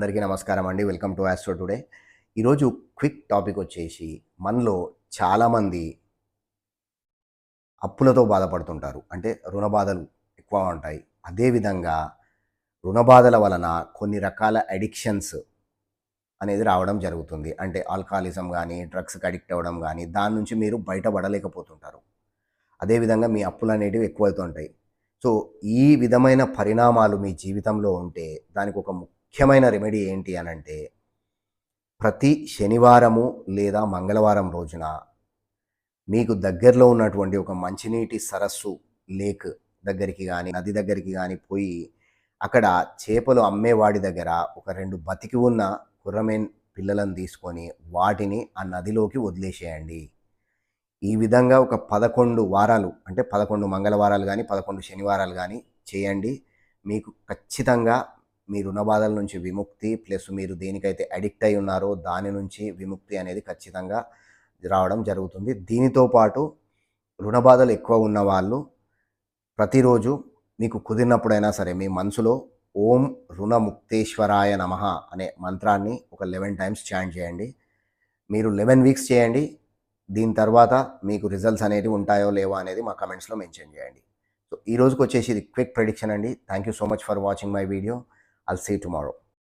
అందరికీ నమస్కారం అండి. Welcome to Astro Today. ఈరోజు క్విక్ టాపిక్ వచ్చేసి మనలో చాలామంది అప్పులతో బాధపడుతుంటారు. అంటే రుణ బాధలు ఎక్కువ ఉంటాయి. అదేవిధంగా రుణ బాధల వలన కొన్ని రకాల అడిక్షన్స్ అనేది రావడం జరుగుతుంది. అంటే ఆల్కహాలిజం కానీ, డ్రగ్స్‌కి అడిక్ట్ అవ్వడం కానీ, దాని నుంచి మీరు బయటపడలేకపోతుంటారు. అదేవిధంగా మీ అప్పులు అనేటివి ఎక్కువవుతుంటాయి. సో, ఈ విధమైన పరిణామాలు మీ జీవితంలో ఉంటే దానికి ఒక ముఖ్యమైన రెమెడీ ఏంటి అనంటే ప్రతి శనివారము లేదా మంగళవారం రోజున మీకు దగ్గరలో ఉన్నటువంటి ఒక మంచినీటి సరస్సు, లేక్ దగ్గరికి గానీ, నది దగ్గరికి గానీ పోయి, అక్కడ చేపలు అమ్మేవాడి దగ్గర ఒక 2 బతికి ఉన్న కొర్రమీను పిల్లలను తీసుకొని వాటిని ఆ నదిలోకి వదిలేసేయండి. ఈ విధంగా ఒక 11 వారాలు అంటే 11 మంగళవారాలు గానీ, 11 శనివారాలు గానీ చేయండి. మీకు ఖచ్చితంగా మీ రుణ బాధల నుంచి విముక్తి ప్లస్ మీరు దేనికైతే అడిక్ట్ అయి ఉన్నారో దాని నుంచి విముక్తి అనేది ఖచ్చితంగా రావడం జరుగుతుంది. దీనితో పాటు రుణ బాధలు ఎక్కువ ఉన్నవాళ్ళు ప్రతిరోజు మీకు కుదిరినప్పుడైనా సరే మీ మనసులో ఓం రుణముక్తేశ్వరాయ నమః అనే మంత్రాన్ని ఒక 11 టైమ్స్ చాంట్ చేయండి. మీరు 11 వీక్స్ చేయండి. దీని తర్వాత మీకు రిజల్ట్స్ అనేటివి ఉంటాయో లేవో అనేది మా కమెంట్స్‌లో మెన్షన్ చేయండి. సో ఈ రోజుకొచ్చేసి ఇది క్విక్ ప్రెడిక్షన్ అండి. Thank you so much for watching my video. I'll see you tomorrow.